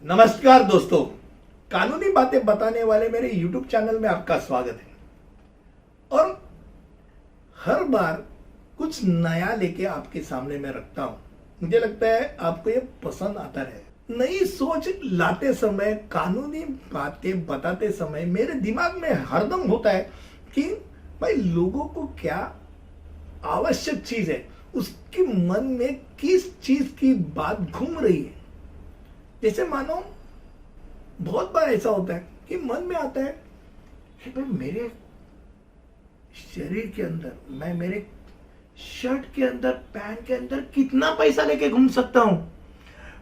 नमस्कार दोस्तों, कानूनी बातें बताने वाले मेरे YouTube चैनल में आपका स्वागत है। और हर बार कुछ नया लेके आपके सामने मैं रखता हूं। मुझे लगता है आपको ये पसंद आता रहे। नई सोच लाते समय, कानूनी बातें बताते समय मेरे दिमाग में हरदम होता है कि भाई लोगों को क्या आवश्यक चीज है, उसके मन में किस चीज की बात घूम रही है। जैसे मानो बहुत बार ऐसा होता है कि मन में आता है कि भाई मेरे शरीर के अंदर, मैं मेरे शर्ट के अंदर, पैंट के अंदर कितना पैसा लेके घूम सकता हूं,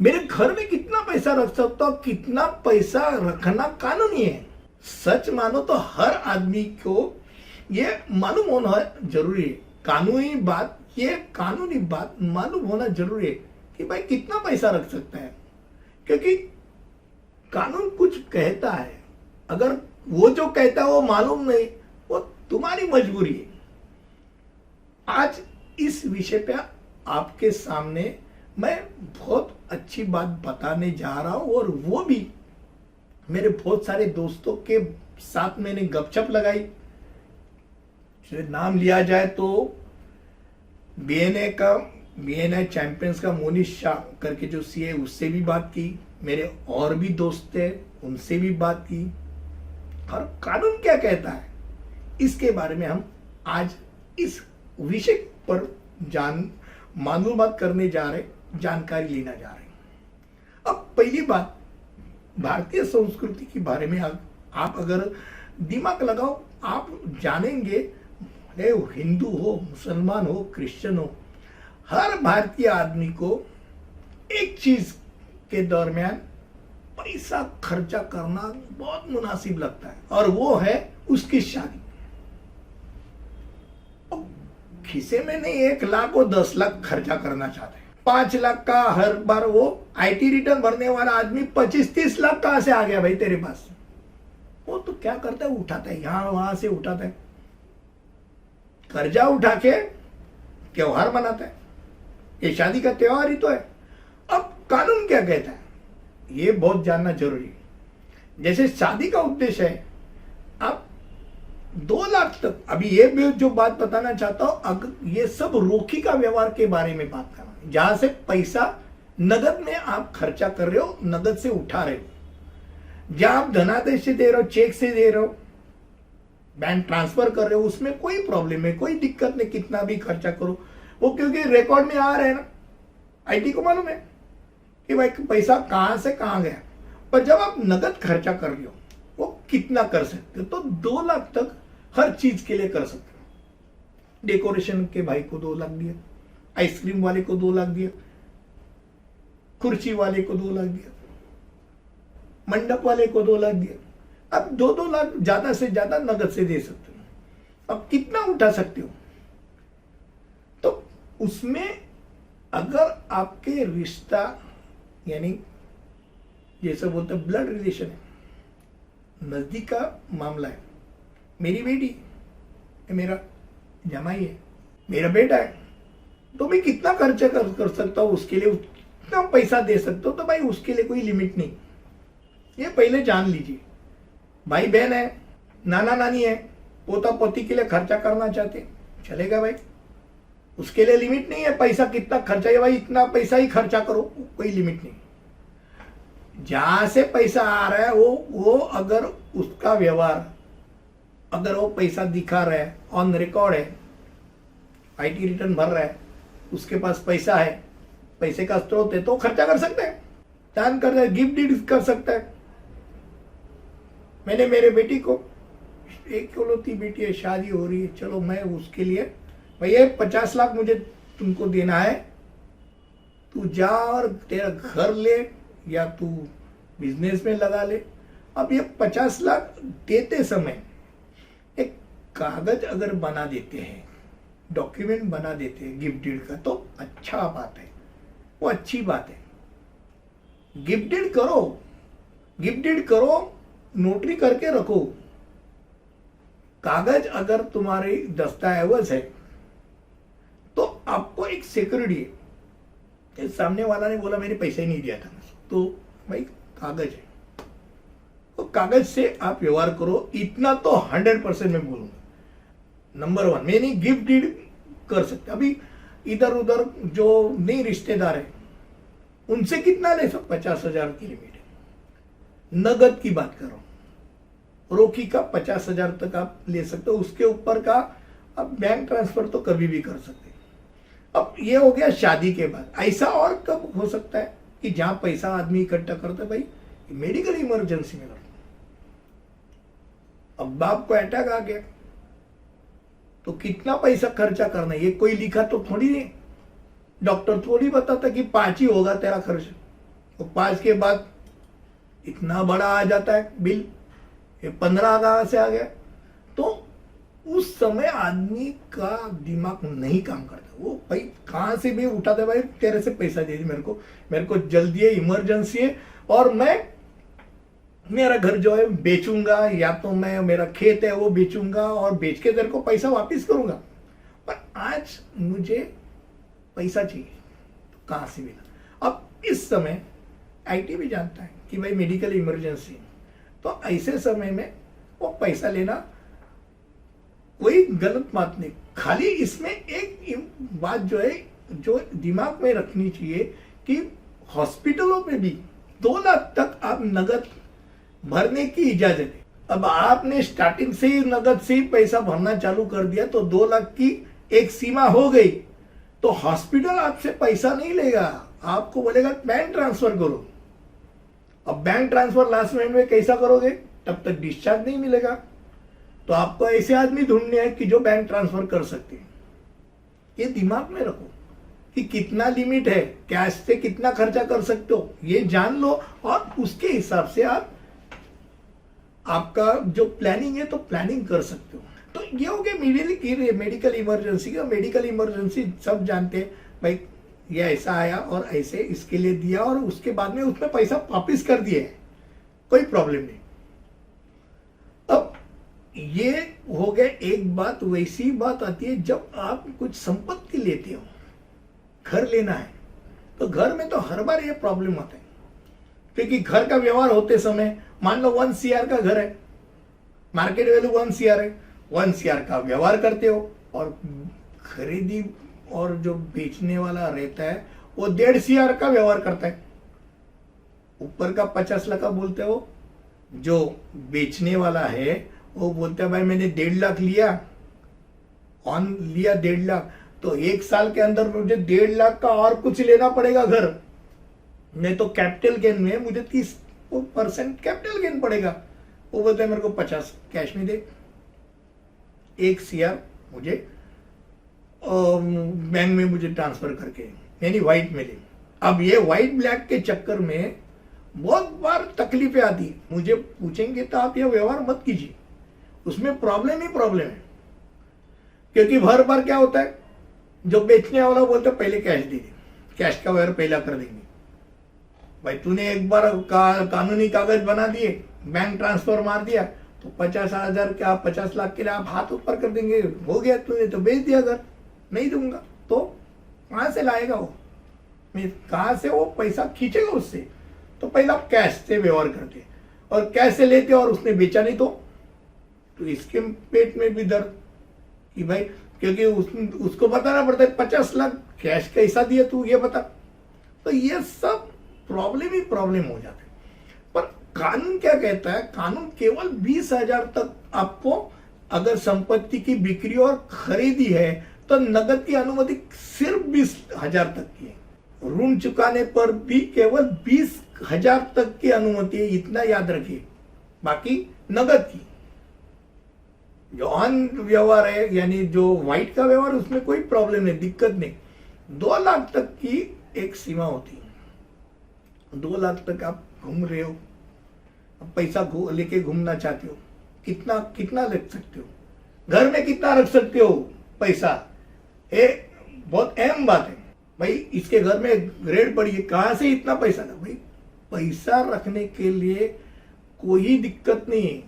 मेरे घर में कितना पैसा रख सकता हूं, कितना पैसा रखना कानूनी है। सच मानो तो हर आदमी को ये मालूम होना जरूरी है। कानूनी बात मालूम होना जरूरी है कि भाई कितना पैसा रख सकता है, क्योंकि कानून कुछ कहता है। अगर वो जो कहता है वो मालूम नहीं, वो तुम्हारी मजबूरी है। आज इस विषय पे आपके सामने मैं बहुत अच्छी बात बताने जा रहा हूं, और वो भी मेरे बहुत सारे दोस्तों के साथ मैंने गपशप लगाई। नाम लिया जाए तो बीएनए चैंपियंस का मोनिश शाह करके जो सीए, उससे भी बात की। मेरे और भी दोस्त थे, उनसे भी बात की। और कानून क्या कहता है इसके बारे में हम आज इस विषय पर मालूमात करने जा रहे, जानकारी लेना जा रहे हैं। अब पहली बात, भारतीय संस्कृति के बारे में आप अगर दिमाग लगाओ, आप जानेंगे, हिंदू हो, मुसलमान हो, क्रिश्चियन हो, हर भारतीय आदमी को एक चीज के दरमियान पैसा खर्चा करना बहुत मुनासिब लगता है, और वो है उसकी शादी। खिसे में नहीं 1 लाख और 10 लाख खर्चा करना चाहते हैं। 5 लाख का हर बार वो आईटी रिटर्न भरने वाला आदमी 25-30 लाख कहां से आ गया भाई तेरे पास? वो तो क्या करता है, उठाता है, यहां वहां से उठाता है, कर्जा उठा के त्योहार मनाता है। ये शादी का त्योहार ही तो है। अब कानून क्या कहता है ये बहुत जानना जरूरी है। जैसे शादी का उद्देश्य है, आप 2 लाख तक, अभी ये भी जो बात बताना चाहता हूं, अगर ये सब रोकी का व्यवहार के बारे में बात कर रहा हूं, जहां से पैसा नगद में आप खर्चा कर रहे हो, नगद से उठा रहे हो, जहां आप धनादेश से दे रहे हो, चेक से दे रहे हो, बैंक ट्रांसफर कर रहे हो, उसमें कोई प्रॉब्लम है, कोई दिक्कत नहीं। कितना भी खर्चा करो, वो क्योंकि रिकॉर्ड में आ रहे हैं ना, आईटी को मालूम है कि भाई पैसा कहां से कहां गया। पर जब आप नगद खर्चा कर रहे हो, वो कितना कर सकते हो? तो 2 लाख तक हर चीज के लिए कर सकते हो। डेकोरेशन के भाई को 2 लाख दिया, आइसक्रीम वाले को 2 लाख दिया, कुर्सी वाले को 2 लाख दिया, मंडप वाले को 2 लाख दिया। अब 2-2 लाख ज्यादा से ज्यादा नगद से दे सकते हो। अब कितना उठा सकते हो? तो उसमें अगर आपके रिश्ता, यानी जैसे बोलते हैं ब्लड रिलेशन है, नजदीक का मामला है, मेरी बेटी है, मेरा जमाई है, मेरा बेटा है, तो मैं कितना खर्चा कर सकता हूं उसके लिए, उतना पैसा दे सकता हूं। तो भाई उसके लिए कोई लिमिट नहीं, ये पहले जान लीजिए। भाई बहन है, नाना नानी है, पोता पोती के लिए खर्चा करना चाहते, चलेगा भाई, उसके लिए लिमिट नहीं है। पैसा कितना खर्चा है भाई, इतना पैसा ही खर्चा करो, कोई लिमिट नहीं। जहां से पैसा आ रहा है वो अगर उसका व्यवहार, अगर वो पैसा दिखा रहा है, ऑन रिकॉर्ड है, आईटी रिटर्न भर रहा है, उसके पास पैसा है, पैसे का स्रोत है, तो खर्चा कर सकता है, दान कर रहा है, गिफ्ट डीड कर सकता है। मैंने मेरे बेटी को, एक इकलौती बेटी है, शादी हो रही है, चलो मैं उसके लिए भैया 50 लाख मुझे तुमको देना है, तू जा और तेरा घर ले या तू बिजनेस में लगा ले। अब ये 50 लाख देते समय एक कागज अगर बना देते हैं, डॉक्यूमेंट बना देते हैं गिफ्ट डीड का, तो अच्छा बात है, वो अच्छी बात है। गिफ्ट डीड करो, नोटरी करके रखो। कागज अगर तुम्हारे दस्तावेज है तो आपको एक सिक्योरिटी है। सामने वाला ने बोला मैंने पैसा ही नहीं दिया था, तो भाई कागज है, तो कागज से आप व्यवहार करो, इतना तो 100% मैं बोलूंगा। नंबर 1, मैं नहीं गिफ्ट डीड कर सकते। अभी इधर उधर जो नहीं रिश्तेदार है उनसे कितना ले सकते, 50,000 की लिमिट है। नगद की बात करो, रोकी का 50,000 तक आप ले सकते हो, उसके ऊपर का आप बैंक ट्रांसफर तो कभी भी कर सकते हैं। अब ये हो गया शादी के बाद। ऐसा और कब हो सकता है कि जहां पैसा आदमी इकट्ठा करता है, भाई मेडिकल इमरजेंसी में करता। अब बाप को अटैक आ गया तो कितना पैसा खर्चा करना है, ये कोई लिखा तो थोड़ी नहीं, डॉक्टर थोड़ी बताता कि 5 ही होगा तेरा खर्च, तो 5 के बाद इतना बड़ा आ जाता है बिल, ये 15 कहां से आ गया। तो उस समय आदमी का दिमाग नहीं काम करता, वो भाई कहां से भी उठाते, भाई तेरे से पैसा दे दी मेरे को जल्दी है, इमरजेंसी है, और मैं मेरा घर जो है बेचूंगा, या तो मैं मेरा खेत है वो बेचूंगा और बेच के तेरे को पैसा वापस करूंगा। पर आज मुझे पैसा चाहिए, तो कहां से मिला। अब इस समय आईटी भी जानता है कि भाई मेडिकल इमरजेंसी, तो ऐसे समय में वो पैसा लेना कोई गलत बात नहीं। खाली इसमें एक बात जो है जो दिमाग में रखनी चाहिए कि हॉस्पिटलों में भी 2 लाख तक आप नगद भरने की इजाजत है। अब आपने स्टार्टिंग से ही नगद से ही पैसा भरना चालू कर दिया तो 2 लाख की एक सीमा हो गई, तो हॉस्पिटल आपसे पैसा नहीं लेगा, आपको बोलेगा बैंक ट्रांसफर करो। अब बैंक ट्रांसफर लास्ट मिनट में कैसा करोगे, तब तक डिस्चार्ज नहीं मिलेगा। तो आपको ऐसे आदमी ढूंढने हैं कि जो बैंक ट्रांसफर कर सकते हैं। ये दिमाग में रखो कि कितना लिमिट है, कैश से कितना खर्चा कर सकते हो, ये जान लो, और उसके हिसाब से आपका जो प्लानिंग है तो प्लानिंग कर सकते हो। तो ये हो गया मेडिकल इमरजेंसी का। मेडिकल इमरजेंसी सब जानते हैं, भाई ये ऐसा आया और ऐसे इसके लिए दिया और उसके बाद में उसमें पैसा वापिस कर दिया है, कोई प्रॉब्लम नहीं। अब ये हो गया एक बात। वैसी बात आती है जब आप कुछ संपत्ति लेते हो, घर लेना है, तो घर में तो हर बार ये प्रॉब्लम आता है, क्योंकि घर का व्यवहार होते समय मान लो 1 CR का घर है, मार्केट वैल्यू 1 CR है, 1 CR का व्यवहार करते हो, और खरीदी और जो बेचने वाला रहता है वो 1.5 CR का व्यवहार करता है। ऊपर का 50 लाख का बोलते हो, जो बेचने वाला है वो बोलता है भाई मैंने 1.5 लाख लिया, ऑन लिया 1.5 लाख, तो 1 साल के अंदर मुझे 1.5 लाख का और कुछ लेना पड़ेगा घर, नहीं तो कैपिटल गेन में मुझे 30% कैपिटल गेन पड़ेगा। वो बोलते हैं मेरे को 50 कैश में दे, 1 CR मुझे बैंक में मुझे ट्रांसफर करके, यानी व्हाइट में दे। अब ये व्हाइट ब्लैक के चक्कर में बहुत बार तकलीफें आती है। मुझे पूछेंगे तो आप ये व्यवहार मत कीजिए, उसमें प्रॉब्लम ही प्रॉब्लम है। क्योंकि हर बार क्या होता है, जो बेचने वाला बोलता है पहले कैश दे दे, कैश का व्यवहार पहला कर देंगे। भाई तूने एक बार कानूनी कागज बना दिए, बैंक ट्रांसफर मार दिया, तो 50,000 क्या 50 लाख के लिए आप हाथ ऊपर कर देंगे, हो गया तूने तो बेच दिया घर, नहीं दूंगा, तो कहां से लाएगा वो, मैं कहां से वो पैसा खींचेगा उससे। तो पहले आप कैश से व्यवहार करते और कैश से लेते और उसने बेचा नहीं तो इसके पेट में भी दर्द कि भाई, क्योंकि उसको बताना पड़ता है 50 लाख कैश कैसा दिया तू ये बता। तो ये सब प्रॉब्लम ही प्रॉब्लम हो जाते हैं। पर कानून क्या कहता है, कानून केवल 20,000 तक आपको, अगर संपत्ति की बिक्री और खरीदी है तो नगद की अनुमति सिर्फ 20,000 तक की है। ऋण चुकाने पर भी केवल 20,000 तक की अनुमति है, इतना याद रखिए, बाकी नगद की। जो ऑन व्यवहार है यानी जो व्हाइट का व्यवहार, उसमें कोई प्रॉब्लम नहीं, दिक्कत नहीं। 2 लाख तक की एक सीमा होती है। 2 लाख तक आप घूम रहे हो, पैसा लेके घूमना चाहते हो, कितना कितना रख सकते हो, घर में कितना रख सकते हो पैसा, ये बहुत अहम बात है। भाई इसके घर में रेड पड़ी है, कहां से इतना पैसा ना, भाई पैसा रखने के लिए कोई दिक्कत नहीं है।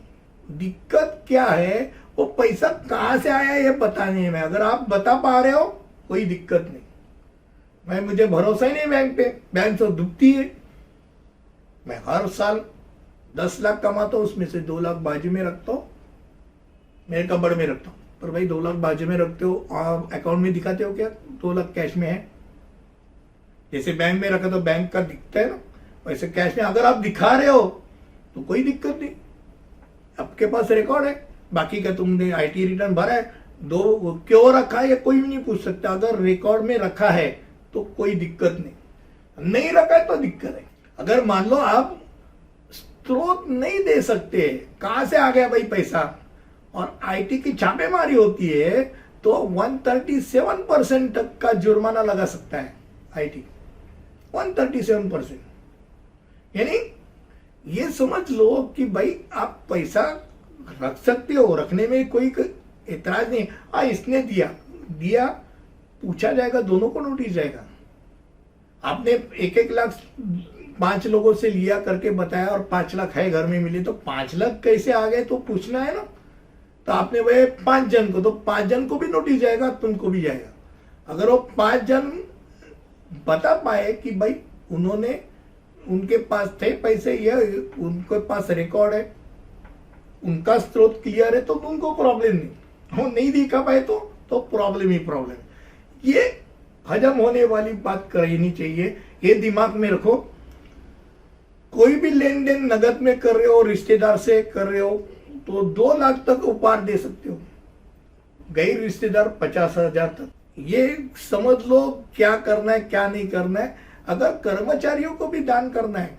दिक्कत क्या है, वो पैसा कहां से आया ये बताने में, अगर आप बता पा रहे हो कोई दिक्कत नहीं। भाई मुझे भरोसा ही नहीं बैंक पे, बैंक तो डूबती है, मैं हर साल 10 लाख कमाता हूँ, उसमें से 2 लाख बाजू में रखता हूँ, मेरे कबड़ में रखता हूँ। पर भाई 2 लाख बाजू में रखते हो, आप अकाउंट में दिखाते हो क्या 2 लाख कैश में है? जैसे बैंक में रखा तो बैंक का दिखता है ना, वैसे कैश में अगर आप दिखा रहे हो तो कोई दिक्कत नहीं, आपके पास रिकॉर्ड है। बाकी का तुमने आईटी रिटर्न भरा है, दो क्यों रखा है ये कोई भी नहीं पूछ सकता। अगर रिकॉर्ड में रखा है तो कोई दिक्कत नहीं, नहीं रखा है तो दिक्कत है। अगर मान लो आप स्रोत नहीं दे सकते, कहां से आ गया भाई पैसा, और आईटी की छापेमारी होती है तो 137% तक का जुर्माना लगा सकता है आईटी, 137%। यानी ये समझ लो कि भाई आप पैसा रख सकते हो, रखने में कोई एतराज नहीं। इसने दिया पूछा जाएगा, दोनों को नोटिस जाएगा। आपने 1-1 लाख 5 लोगों से लिया करके बताया और 5 लाख है घर में मिले, तो 5 लाख कैसे आ गए तो पूछना है ना। तो आपने वह 5 जन को, तो 5 जन को भी नोटिस जाएगा, तुमको भी जाएगा। अगर वो 5 जन बता पाए कि भाई उन्होंने, उनके पास थे पैसे, ये उनके पास रिकॉर्ड है, उनका स्रोत क्लियर है, तो उनको प्रॉब्लम नहीं। वो नहीं दिखा पाए तो प्रॉब्लम ही प्रॉब्लम। ये हजम होने वाली बात करनी चाहिए, ये दिमाग में रखो। कोई भी लेन देन नगद में कर रहे हो, रिश्तेदार से कर रहे हो, तो 2 लाख तक उपहार दे सकते हो, गैर रिश्तेदार 50,000 तक। ये समझ लो क्या करना है क्या नहीं करना है। अगर कर्मचारियों को भी दान करना है,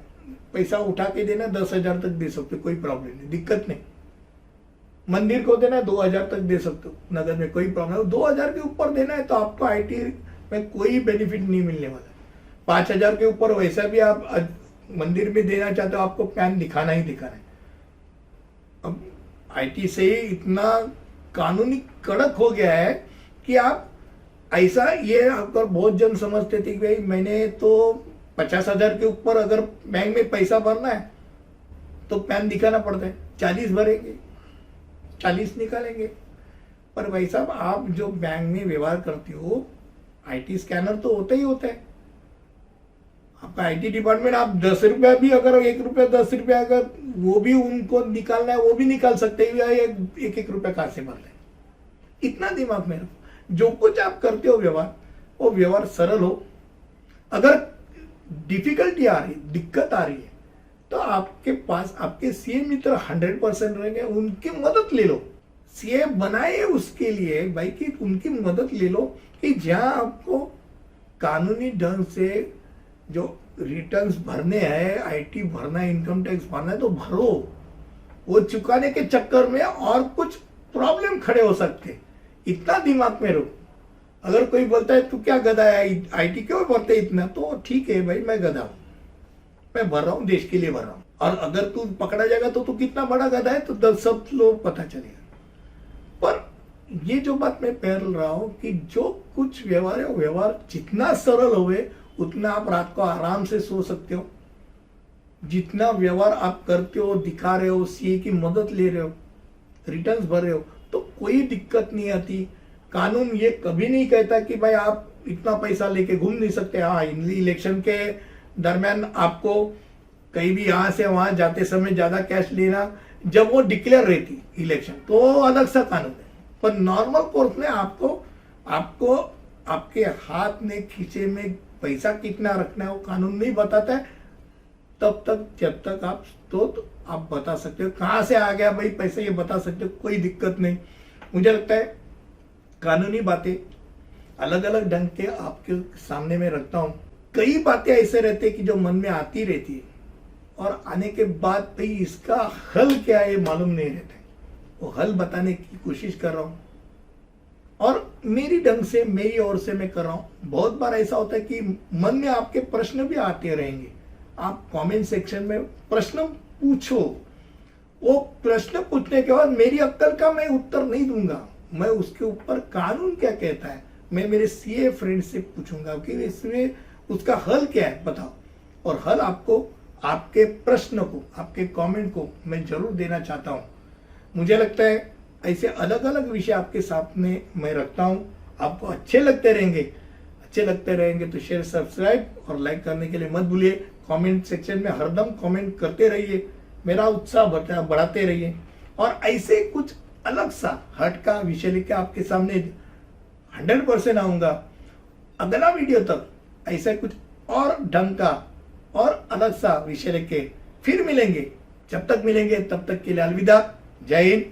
पैसा उठा के देना, 10,000 तक दे सकते हो, कोई प्रॉब्लम नहीं, दिक्कत नहीं। मंदिर को देना 2,000 तक दे सकते हो नगद में, कोई प्रॉब्लम नहीं। 2,000 के ऊपर देना है तो आपको आईटी में कोई बेनिफिट नहीं मिलने वाला। 5,000 के ऊपर वैसा भी आप मंदिर में देना चाहते हो, आपको पैन दिखाना ही दिखाना है। अब आईटी से इतना कानूनी कड़क हो गया है कि आप ऐसा, ये अगर बहुत जन समझते थे कि भाई मैंने तो 50,000 के ऊपर अगर बैंक में पैसा भरना है तो पैन दिखाना पड़ता है, 40 भरेंगे 40 निकालेंगे। पर भाई साहब, आप जो बैंक में व्यवहार करते हो, आईटी स्कैनर तो होता ही होता है। आपका आईटी डिपार्टमेंट, आप 10 रुपया भी, अगर 1 रुपया 10 रुपया अगर वो भी उनको निकालना है, वो भी निकाल सकते हैं। 1-1 रुपया कहां से भर रहे, इतना दिमाग में रखो। जो कुछ आप करते हो व्यवहार, वो व्यवहार सरल हो। अगर डिफिकल्टी आ रही, दिक्कत आ रही है, तो आपके पास आपके सीए मित्र 100% रहेंगे, उनकी मदद ले लो। सीए बनाए उसके लिए भाई कि उनकी मदद ले लो, कि जहां आपको कानूनी ढंग से जो रिटर्न्स भरने हैं, आईटी भरना है, इनकम टैक्स भरना है, तो भरो। वो चुकाने के चक्कर में और कुछ प्रॉब्लम खड़े हो सकते, इतना दिमाग में रखो। अगर कोई बोलता है तू क्या गधा है, आईटी क्यों भरते इतना, तो ठीक है भाई, मैं गधा हूं, मैं भर रहा हूं, देश के लिए भर रहा हूं। और अगर तू पकड़ा जाएगा तो तू कितना बड़ा गधा है, तो सब लोग पता चलेगा। पर ये जो बात मैं कह रहा हूं कि जो कुछ व्यवहार है, व्यवहार जितना सरल होवे उतना आप रात को आराम से सो सकते हो। जितना व्यवहार आप करते हो, दिखा रहे हो, सीए की मदद ले रहे हो, रिटर्न्स भर रहे हो, तो कोई दिक्कत नहीं आती। कानून ये कभी नहीं कहता कि भाई आप इतना पैसा लेके घूम नहीं सकते। हाँ, इलेक्शन के दरमियान आपको कहीं भी यहां से वहां जाते समय ज्यादा कैश लेना, जब वो डिक्लेयर रहती इलेक्शन, तो अलग सा कानून है। पर नॉर्मल कोर्स में आपको आपके हाथ में, खींचे में पैसा कितना रखना है वो कानून नहीं बताता है। तब तक जब तक आप बता सकते हो कहां से आ गया भाई पैसा, ये बता सकते हो, कोई दिक्कत नहीं। मुझे लगता है कानूनी बातें अलग अलग ढंग के आपके सामने में रखता हूं। कई बातें ऐसे रहते कि जो मन में आती रहती है, और आने के बाद भाई इसका हल क्या है मालूम नहीं रहता, वो हल बताने की कोशिश कर रहा हूं, और मेरी ढंग से, मेरी ओर से मैं कर रहा हूं। बहुत बार ऐसा होता है कि मन में आपके प्रश्न भी आते रहेंगे, आप कमेंट सेक्शन में प्रश्न पूछो। वो प्रश्न पूछने के बाद मेरी अक्ल का मैं उत्तर नहीं दूंगा, मैं उसके ऊपर कानून क्या कहता है मैं मेरे सीए फ्रेंड से पूछूंगा कि इसमें उसका हल क्या है बताओ। और हल आपको, आपके प्रश्न को, आपके कमेंट को मैं जरूर देना चाहता हूं। मुझे लगता है ऐसे अलग अलग विषय आपके सामने मैं रखता हूं, आपको अच्छे लगते रहेंगे तो शेयर, सब्सक्राइब और लाइक करने के लिए मत भूलिए। कमेंट सेक्शन में हरदम कमेंट करते रहिए, मेरा उत्साह बढ़ाते रहिए और ऐसे कुछ अलग सा हट का विषय लेके आपके सामने 100% आऊंगा। अगला वीडियो तक ऐसा कुछ और ढंग का और अलग सा विषय लेके फिर मिलेंगे। जब तक मिलेंगे तब तक के लिए अलविदा। जय हिंद,